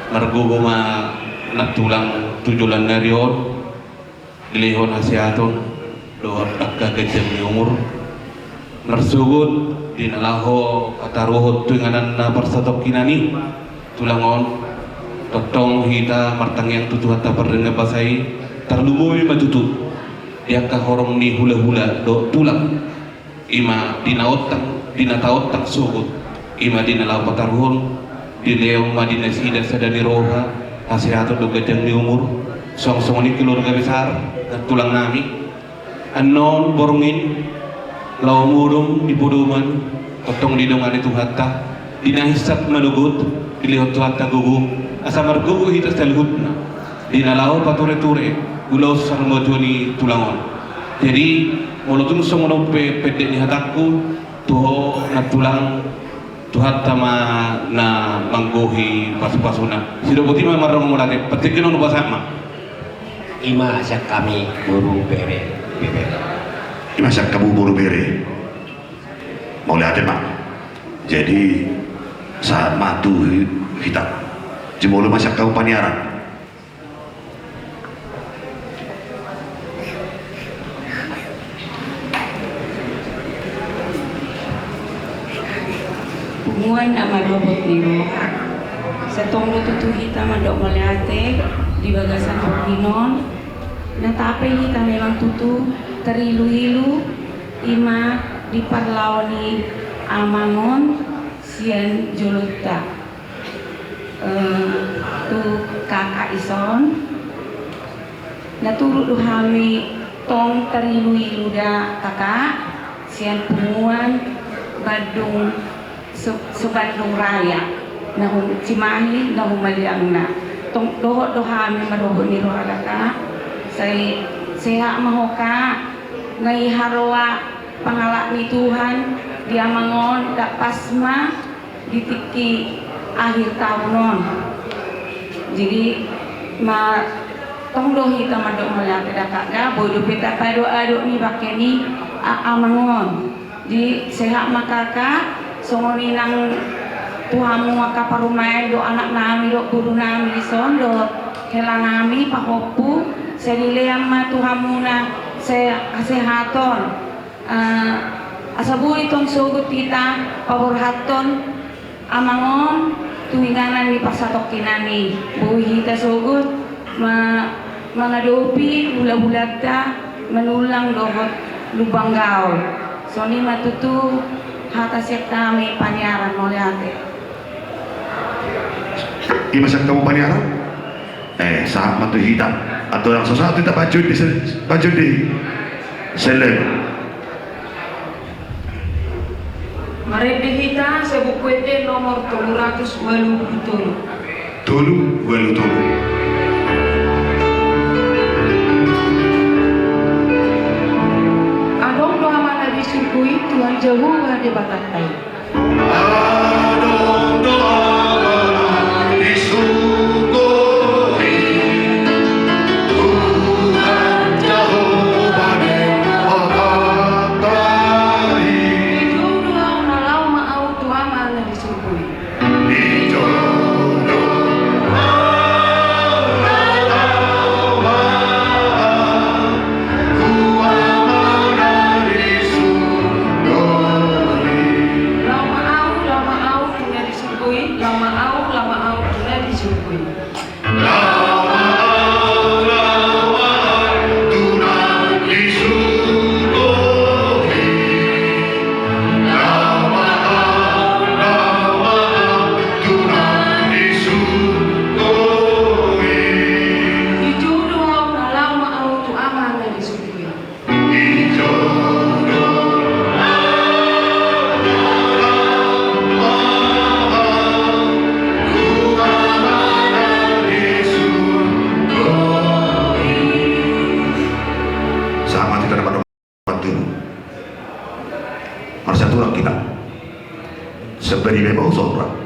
marguguma natulang tujulan narion dilihon hasiaton doa akka gajang ni umur narsugut dinalaho kataruhot tuinganan na persatok kinani tulangon totong hita martang yang tutuhat tapar dengan basai terlumui matutut diakah horong ni hula-hula do tulang ima dinataot tang sugut ima dinalau pataruhon dileong madinasida sadani roha hasiato do gajang ni umur song-song ni keluarga besar tulang nami anon borongin lau murung di puduman totong di dongan itu hatta dinahisat malugut dilihat hatta gugu asa margugu hita salhutna dinalau pature-ture ulau sarmojoni tulangon jadi molotun songono pede ni hatakku tuho na tulang tuhat tama na manggohi pasu-pasuna sido putih mah marong mulate petikin ono basama ima syak kami buru bere ima syak kamu buru bere mau lihat mak jadi saat matu hitam jemolo masak kau paniaran Muan nama robot niro setong tutu hitam adok meliate di bagasan orginon na tape hitam memang tutu terilu-ilu ima di parlaoni Amangon sian joluta tu kakak ison na turut duhami tong terilu-ilu da kakak sian pumuan Badung Subandung Raya nahum Cimahi nahum Maliangna tong dohot dohami maroho ni rohalaka saya seha mahoka ngai harwa pangalak ni Tuhan dia mangon dak pasma ditiki akhir tahunon jadi ma tong dohi tamadok malak dakak ga bodo peta pado aduk ni bakeni amangon di seha makaka songoni nang tuhamu maka parumai do anak nami do guru nami son do kelang nami pahopu sedile amma tuhamuna kesehatan. Asabuhi ton sugut kita paborhaton amangon tuhinganan ni pasatok kinani buhi kita sugut mengadopi bulat-bulat ta menulang dohot lubang gaul soni matutu hata siap kami panyaran moliate Imasak kamu panyaran saat matu hitam atau yang sesuatu kita baju di selen Marebe kita sebukuete nomor 387 Tolu Adong doa mana disukui Tuhan jauh di batatai Adong doa mana disukui Tuhan jauh di batatai Seberi memang seorang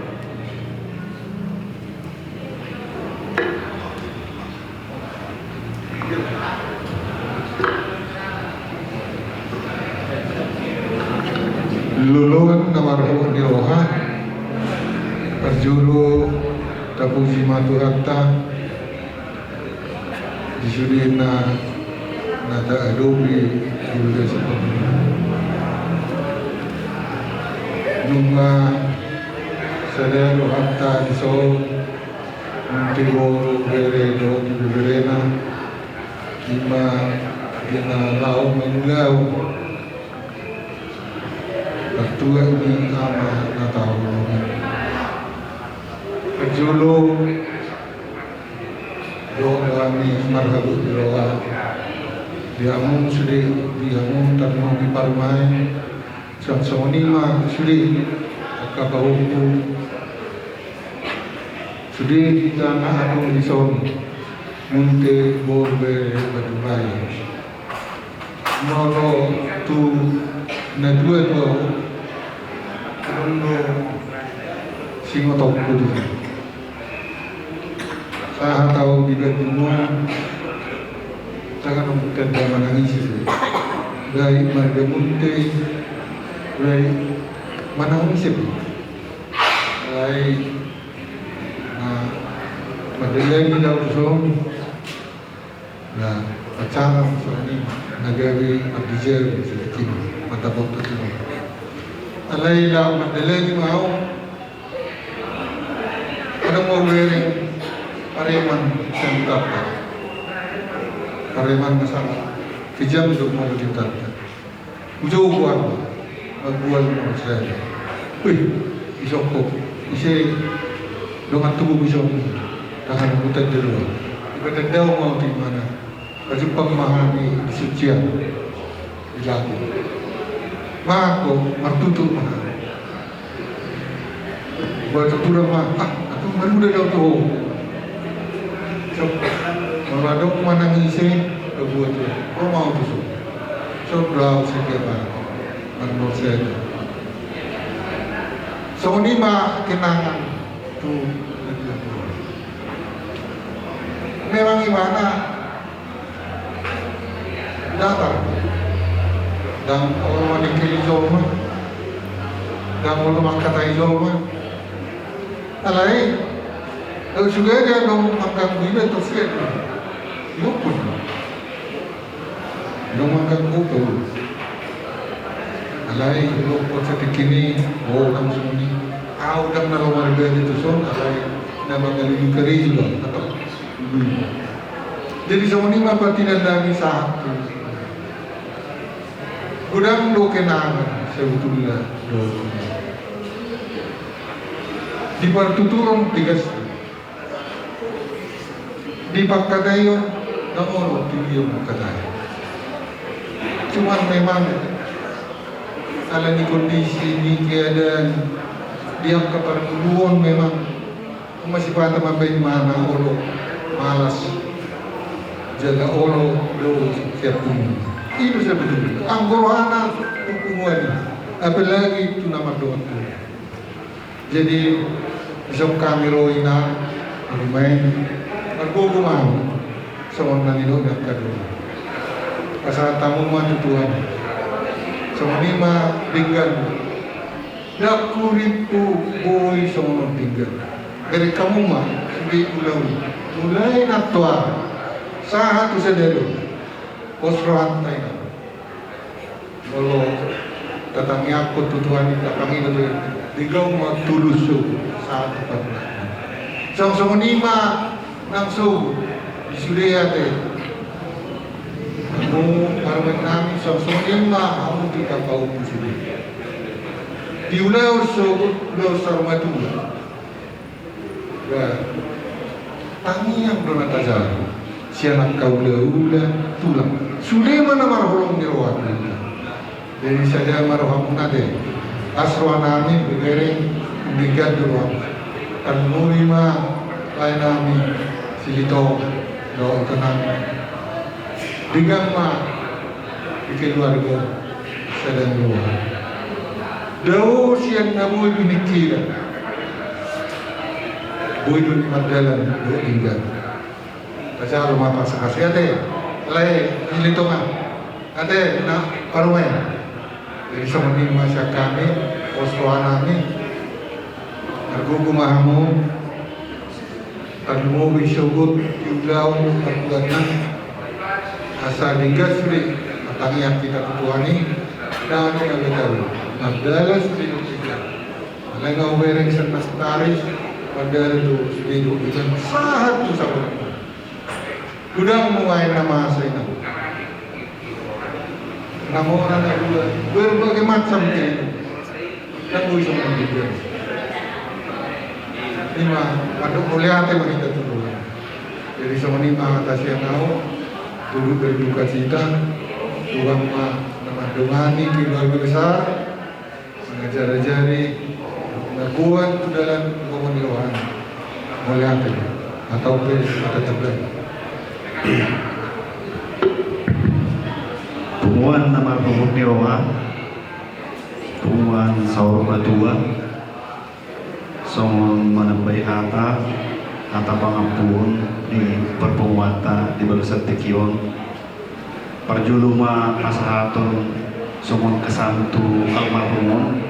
luluan namarho niroha perjuru tapuji maturata disudina nada adobe juga seperti nunga sadero hatta diso Montego bere do di beberena ima dina lau mengulau Pertua ni ama natau Perjulu doa kami marhabu doa diamun sudah diamun tak mau diparmai Samsoni ma sudi akabahuku sudi kita nak aku di soni munte borbe badumai molo tu na dua tu no singotok kudu saya tahu di benua jangan mungkin dia menangis dari marga munte Rai mana unsip, Rai Madalay ni daw song, na pacang soni nagawi abdijer sa tikin matapot to tikin. Alay la Madalay ni mau, ada mau wearing pareman sentap, pareman masang kijam do mau ditap, ujung buat. Magbuwal mo sila. Uy, isok ko. Kasi doon tubo isok mo. Tahan mo tayo dalawa. Ibatandaw mo ang mana. Kasi pagmahal ni Isutya. Ilako. Mako, martuto mahal. Buat terturang mah. Aku baru dah tahu tu. So, maladok manang isi. Kebuat tu. Kau mau tu so. So, berau setiap hari. Menurut saya so ini mah kenangan tuh memang gimana datang dan orang yang kelizoma dan orang kata izoma alai kalau juga dia dong makan bila tu sekali luput Dong makan kuku. Alai lo kota tikini, kamu semua ni. Udang na warga dito son, alai na magaling kari juga atau. Jadi semua ni mapatinan dami sa hati. Udang lo kenangan sebetulnya. Di partuturong tigas. Di pagkadayon, naon tinggi yung pagkadayon. Cuma memang ala ni kondisi ni keadaan diam keperluan memang masih pada mabain mana olo malas jaga olo do siap tunggu itu sebetulnya anggorohana hukuman apalagi itu nama doang jadi besok kami roina bermain bergumam sama nanilo dan kedua pasal tamu mah Tuhan sama lima pinggan dakuripu boy sama pinggan dari kamu mah di mulai natua saat tu sedero posro hantai kalau datangi aku tutuan datangi itu digau mah tulus saat itu sama lima langsung disudah teh kamu parmen kami sama lima kamu tidak tahu sini di ulau sarmatu ya tangi yang belum tajam sianak kau ulah tulang sudah mana marholong nirwan dari saja marhum nade asroan kami bergereng meninggal doang kan lima lain kami silito doa tenang dengan di keluarga sedang luar. Daw siya namoy binikira. Boy doon magdalan do inggan. Kasi rumah sa kasi ate. Lay hilito nga. Ate na parumay. Dari sa mga masya kami, postuhan namin. Nagugumah mo. Pag mo isugot, yuglaw, pagkulan asa digas rin matangiyak kita tutuhani dan ano nagadaw magdalas din kita malaga uwereng sa nastaris magdalas do sulido ikan sahat to sa kulang kudang muwain na masay na namora na ulan berbagai macam kayak nagoy sa mga bigyan lima padok muliate makita tutuhan jadi sa manima atas yang nao turut berduka cita Tuhan mendoani keluarga besar mengajar-ajari kuat dalam pemilihan oleh apa atau atau tablet Pumuan nama pemilihan Pumuan saur batua Songon menambai hata pangampun di perpumuata di balusan tekion perjuluma pasahaton songon kesantu almarhum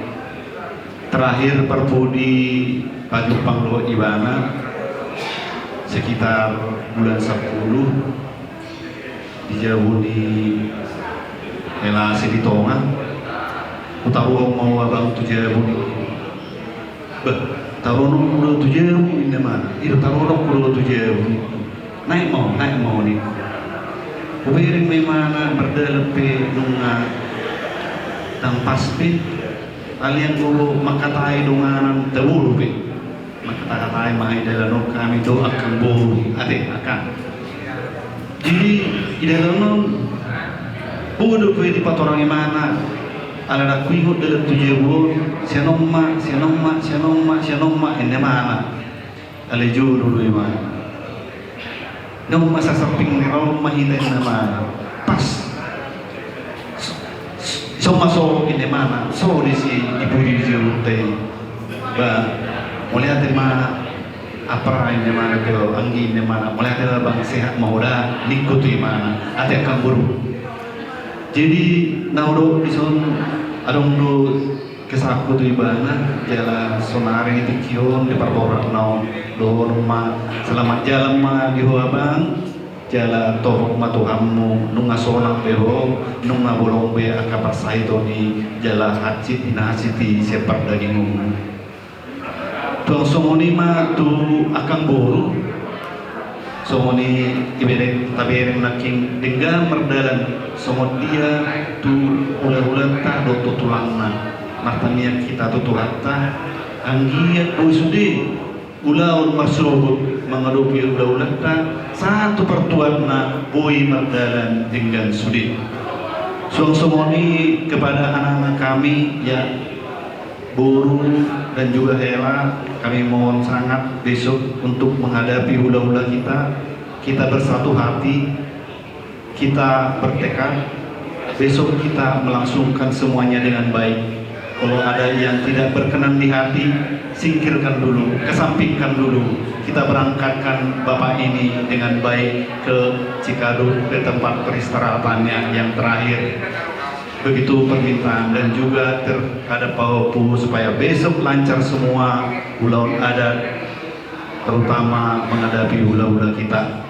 terakhir perpudi pagupang lo ibana sekitar bulan 10 dijauh di relasi di tonga utawa mau abang tujuh taruh kulo tujuh ini mana? Itu taruh kulo tujuh naik mau ni. Kubiring may mana berdelepe nunga tang paspi alian kulo makatay dunganan tabulu pe makatay maay dalanok kami do akan bolu ate akan. Jadi idalanon budo pe di patorang mana ala kuingot dalam tujuh sianoma ini mana ala juru mana nong masa samping ni rom mahina ini mana pas so masuk ini mana so di si ibu di juru teh ba mulai ada mana apa ini mana kalau angin ini mana mulai ada bang sehat mau dah nikut di mana ada yang buru jadi naudo di sana adong do kesaku tu ibana jalan sonari di kion di perborak naon do rumah selamat jalan ma di huabang jala tohok matuhammu nunga sonang beho nunga bolong be akabar saito di jala hacit ina haciti separ dagingmu tuang somoni ma tu akang boru somoni ibere tabere naking dengga merdalan somot dia tu ulah-ulah ta do tulangna martania kita tu tulata anggiat usudi ulaun masruhut mengadupi ulah-ulah ta satu pertuanna boy merdalan dengan sudi suang somoni kepada anak-anak kami ya Buru dan juga Hela, kami mohon sangat besok untuk menghadapi ulah-ulah kita bersatu hati, kita bertekad besok kita melangsungkan semuanya dengan baik. Kalau ada yang tidak berkenan di hati, singkirkan dulu, kesampingkan dulu. Kita berangkatkan Bapak ini dengan baik ke Cikadut, ke tempat peristirahatannya yang terakhir. Begitu permintaan dan juga terhadap Pak Opu supaya besok lancar semua ulah adat, terutama menghadapi ulah-ulah kita.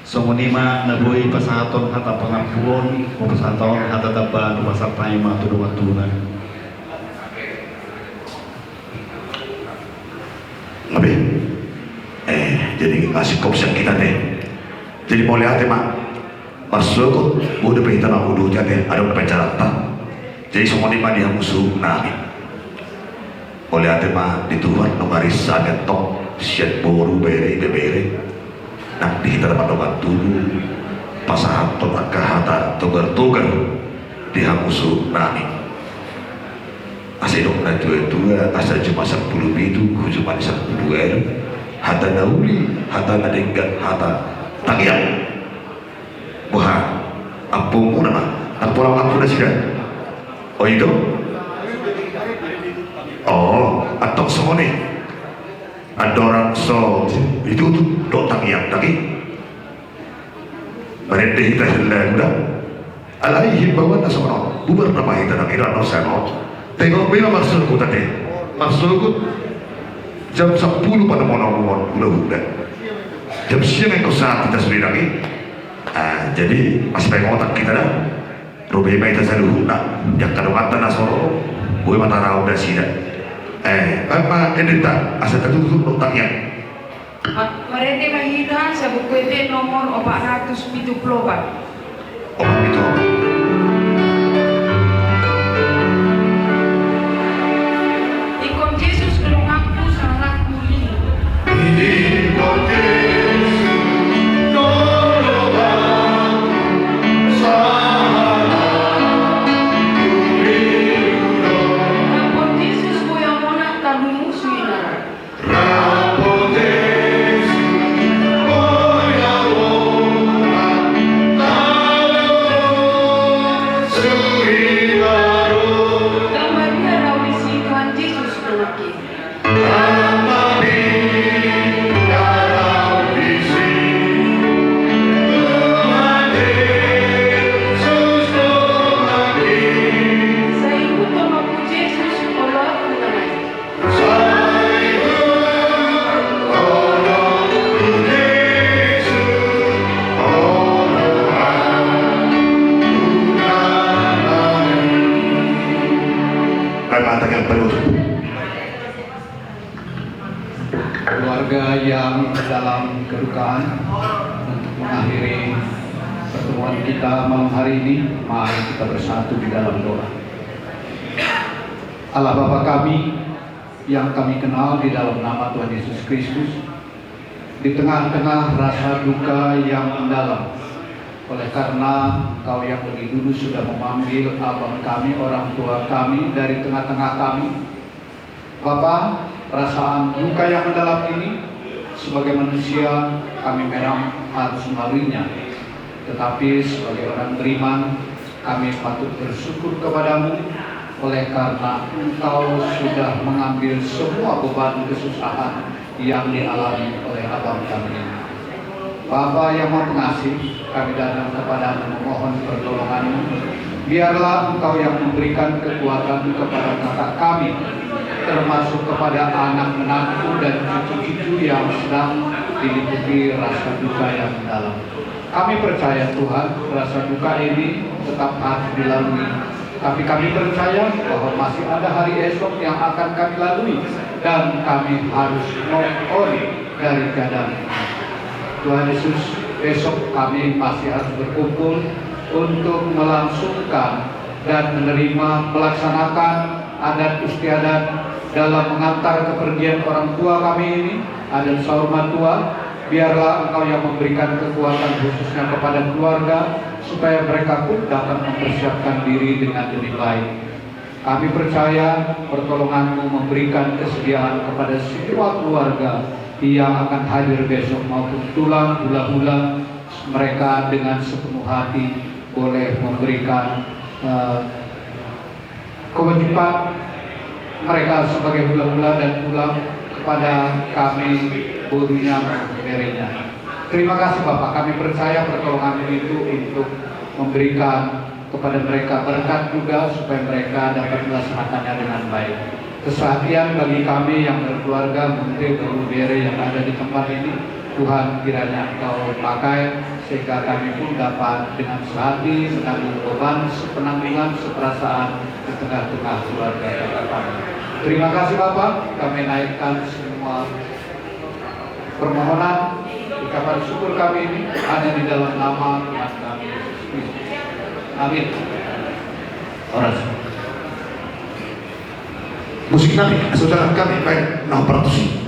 Songonima nabui pasahaton hata pengampun, pasahaton hata taban pasartai matu duwatunan. Lebih, jadi ngasih kopsian kita deh. Jadi mau lihat mak. Masuk, udah berita nak udah jadi ada pencaratan. Jadi semua ni mah dia musuh nami. Oleh ada mah di Tuhan nomari sangat tok siat boru bere. Nanti kita dapat obat dulu pasahan tonak kahata tugar dia musuh nami. Asal dok na dua asal cuma 10 itu cuma 10 hata nauli hata nadenggat hata tangian. Wah, ampun nama, pulang aku dah sudah. Oh itu? Oh, atau semua ni. Ada orang so itu tu dotang yang lagi. Mereka kita hilang dah. Alaihi bawa tak semua. Bubar nama kita nak kira no seno. Tengok bila maksudku tadi. Maksudku jam 10 pada mono udah. Jam siang engkau saat kita sudah lagi. Jadi masih banyak otak kita dah. Rubi baik tersaluh nak yang kadang-kadang nasoro, boleh mata rau dah sida. Apa edita asal tertutup otaknya. Mereka mahidan sebuku itu nomor 474. Obat itu. Ikon Yesus kelungapku sangat mulia. Ikon Yesus. Keluarga yang dalam kedukaan, untuk mengakhiri pertemuan kita malam hari ini, mari kita bersatu di dalam doa. Allah Bapa kami yang kami kenal di dalam nama Tuhan Yesus Kristus, di tengah-tengah rasa duka yang mendalam, oleh karena Kau yang lebih dulu sudah memanggil abang kami, orang tua kami dari tengah-tengah kami. Bapa, perasaan duka yang mendalam ini sebagai manusia kami memang harus melaluinya, tetapi sebagai orang beriman kami patut bersyukur kepadamu oleh karena Engkau sudah mengambil semua beban kesusahan yang dialami oleh abang kami ini. Bapa yang Maha Pengasih, kami datang kepadamu memohon pertolongan-Mu. Biarlah Engkau yang memberikan kekuatan kepada kakak kami, termasuk kepada anak menantu dan cucu-cucu yang sedang diliputi rasa duka yang mendalam. Kami percaya Tuhan, rasa duka ini tetap harus dilalui. Tapi kami percaya bahwa masih ada hari esok yang akan kami lalui dan kami harus move on dari keadaan ini. Tuhan Yesus, besok kami masih harus berkumpul untuk melangsungkan dan menerima, melaksanakan adat istiadat dalam mengantar kepergian orang tua kami ini, adat sahur matua. Biarlah Engkau yang memberikan kekuatan khususnya kepada keluarga supaya mereka pun dapat mempersiapkan diri dengan lebih baik. Kami percaya pertolongan-Mu memberikan kesediaan kepada semua keluarga yang akan hadir besok maupun tulang hula-hula, mereka dengan sepenuh hati boleh memberikan kewajiban mereka sebagai hula-hula dan tulang kepada kami gurunya merenya. Terima kasih Bapak, kami percaya pertolongan itu untuk memberikan kepada mereka berkat juga supaya mereka dapat melaksanakannya dengan baik. Kesehatan bagi kami yang berkeluarga, Menteri Guru Bere yang ada di tempat ini, Tuhan kiranya Engkau pakai sehingga kami pun dapat dengan sehati menanggung beban, sepenanggungan, seperasaan di tengah-tengah keluarga kami. Terima kasih Bapak, kami naikkan semua permohonan, ucapan syukur kami ini ada di dalam nama Tuhan kami Yesus Kristus. Amin. Musik nabi, saudara kami baik, nah pertusi.